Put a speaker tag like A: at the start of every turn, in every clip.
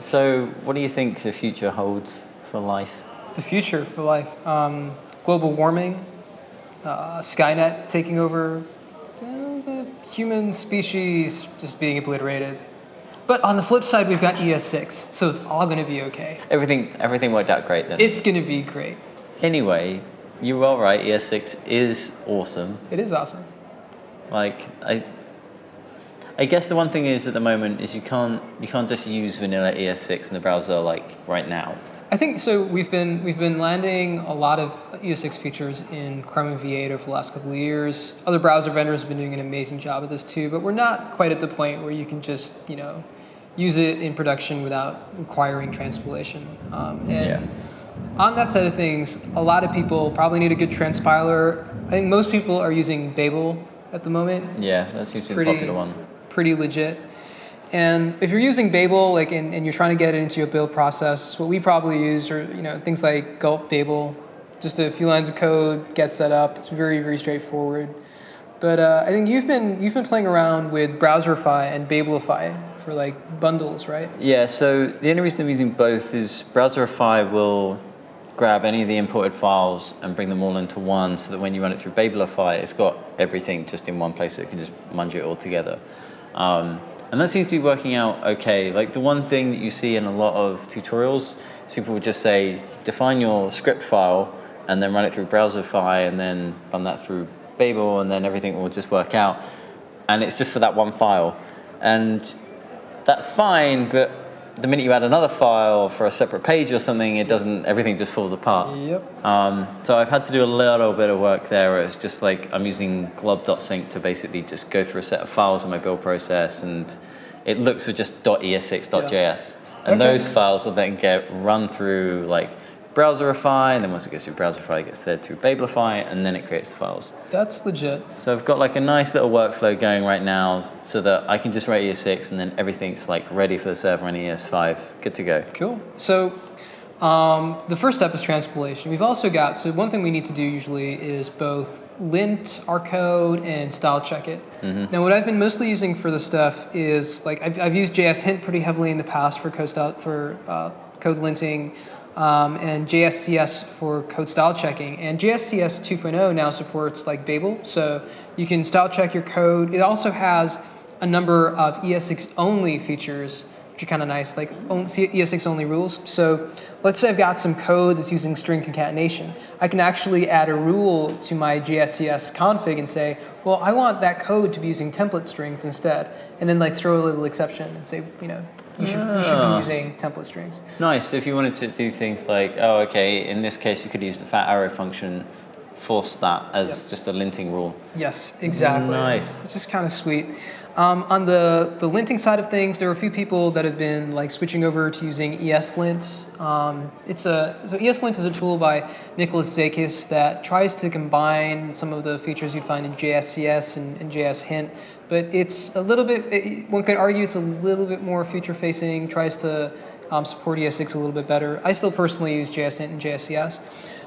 A: So what do you think the future holds for life?
B: The future for life. Global warming, Skynet taking over, the human species just being obliterated. But on the flip side, we've got ES6, so it's all going to be okay.
A: Everything worked out great then.
B: It's going to be great.
A: Anyway, you are right. ES6 is awesome.
B: It is awesome.
A: Like I guess the one thing is at the moment is you can't just use vanilla ES6 in the browser like right now.
B: I think so. We've been landing a lot of ES6 features in Chrome and V8 over the last couple of years. Other browser vendors have been doing an amazing job at this too, but we're not quite at the point where you can just use it in production without requiring transpilation. On that side of things, a lot of people probably need a good transpiler. I think most people are using Babel at the moment.
A: Yeah, that seems to be the popular one.
B: Pretty legit. And if you're using Babel, and you're trying to get it into your build process, what we probably use are things like gulp Babel, just a few lines of code, get set up. It's very, very straightforward. But I think you've been playing around with Browserify and Babelify for bundles, right?
A: Yeah. So the only reason I'm using both is Browserify will grab any of the imported files and bring them all into one, so that when you run it through Babelify, it's got everything just in one place, so it can just munge it all together. And that seems to be working out okay. Like the one thing that you see in a lot of tutorials is people would just say, define your script file and then run it through Browserify and then run that through Babel and then everything will just work out. And it's just for that one file. And that's fine, but the minute you add another file for a separate page or something, everything just falls apart.
B: Yep.
A: So I've had to do a little bit of work there where it's just like I'm using glob.sync to basically just go through a set of files in my build process, and it looks for just .es6.js.
B: Yeah.
A: And those files will then get run through Browserify, and then once it goes through Browserify, it gets fed through Babelify, and then it creates the files.
B: That's legit.
A: So I've got a nice little workflow going right now so that I can just write ES6 and then everything's ready for the server in ES5. Good to go.
B: Cool. So the first step is transpilation. We've also got, so one thing we need to do usually is both lint our code and style check it. Mm-hmm. Now what I've been mostly using for this stuff is, I've used JS hint pretty heavily in the past for code linting, and JSCS for code style checking. And JSCS 2.0 now supports Babel, so you can style check your code. It also has a number of ES6 only features, which are kind of nice, ES6 only rules. So let's say I've got some code that's using string concatenation. I can actually add a rule to my JSCS config and say, well, I want that code to be using template strings instead, and then throw a little exception and say, you should be using template strings.
A: Nice. So if you wanted to do things in this case you could use the fat arrow function, force that as just a linting rule. Yes,
B: exactly.
A: Nice.
B: It's just kind of sweet. On the linting side of things, there are a few people that have been switching over to using ESLint. So ESLint is a tool by Nicholas Zakis that tries to combine some of the features you'd find in JSCS and JS hint, but it's a little bit, one could argue it's a little bit more future facing, tries to support ES6 a little bit better. I still personally use JS hint and JSCS.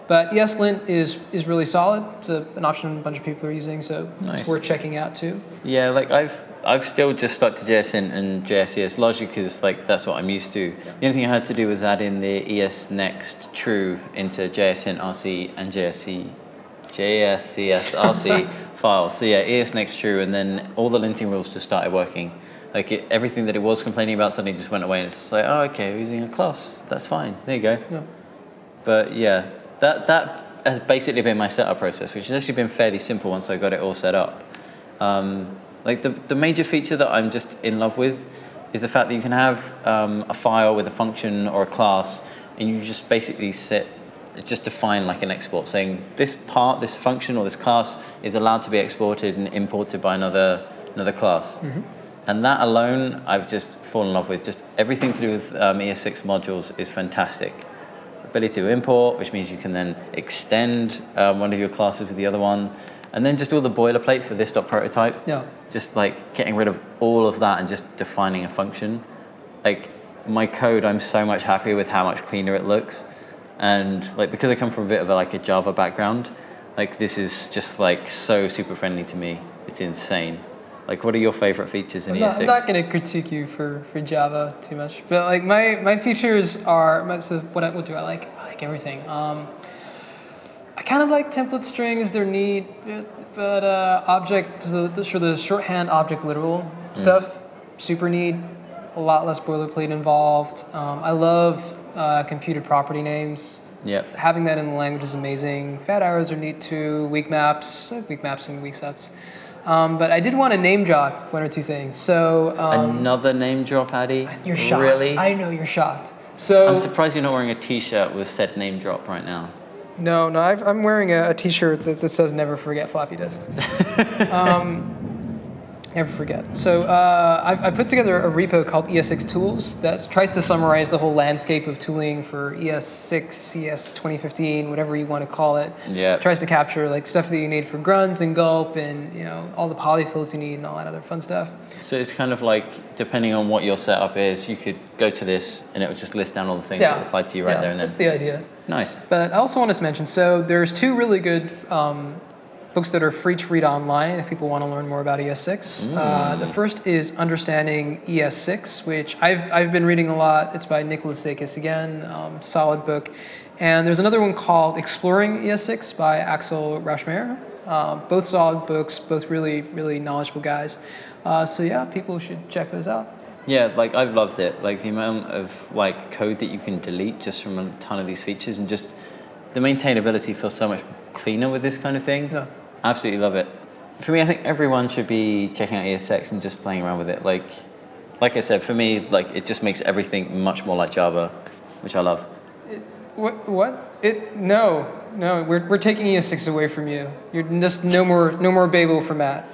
B: But ESLint is really solid. It's an option a bunch of people are using, so It's worth checking out too.
A: Yeah, I've still just stuck to JSInt and JSCS largely because that's what I'm used to. The only thing I had to do was add in the ESNext true into JSInt RC and JSCS RC files. So yeah, ESNext true, and then all the linting rules just started working. Everything that it was complaining about suddenly just went away, and it's oh, okay, we're using a class. That's fine. There you go. Yeah. But yeah. That has basically been my setup process, which has actually been fairly simple once I got it all set up. The major feature that I'm just in love with is the fact that you can have a file with a function or a class, and you just basically define an export, saying this function or this class is allowed to be exported and imported by another class. Mm-hmm. And that alone, I've just fallen in love with. Just everything to do with ES6 modules is fantastic. Ability to import, which means you can then extend one of your classes with the other one, and then just all the boilerplate for this.prototype. Yeah. Just getting rid of all of that and just defining a function. My code, I'm so much happier with how much cleaner it looks, and because I come from a bit of a Java background, this is just so super friendly to me. It's insane. Like, what are your favorite features in
B: I'm
A: ES6?
B: not going to critique you for Java too much, but like my features are so what do I like? I like everything. I kind of like template strings; they're neat, but the shorthand object literal stuff, super neat. A lot less boilerplate involved. I love computed property names.
A: Yep.
B: Having that in the language is amazing. Fat arrows are neat too. Weak maps and weak sets. But I did want to name drop one or two things. So
A: Another name drop, Addy?
B: you're shocked.
A: Really?
B: I know you're shocked. So
A: I'm surprised you're not wearing a T-shirt with said name drop right now.
B: no, I'm wearing a T-shirt that says "Never forget floppy disk." Never forget. So I put together a repo called ES6 Tools that tries to summarize the whole landscape of tooling for ES6, ES 2015, whatever you want to call it.
A: Yeah.
B: Tries to capture like stuff that you need for grunts and gulp and all the polyfills you need and all that other fun stuff.
A: So it's kind of like, depending on what your setup is, you could go to this and it would just list down all the things that apply to you right there and then.
B: That's the idea.
A: Nice.
B: But I also wanted to mention, so there's two really good books that are free to read online if people want to learn more about ES6. The first is Understanding ES6, which I've been reading a lot. It's by Nicholas Zakis again, solid book. And there's another one called Exploring ES6 by Axel Rauschmeier. Both solid books, both really, really knowledgeable guys. So yeah, people should check those out.
A: Yeah, like I've loved it. Like the amount of like code that you can delete just from a ton of these features, and just the maintainability feels so much cleaner with this kind of thing.
B: Yeah.
A: Absolutely love it. For me, I think everyone should be checking out ES6 and just playing around with it. Like I said, for me, like it just makes everything much more like Java, which I love.
B: What? No, we're taking ES6 away from you. You're just no more Babel for Matt.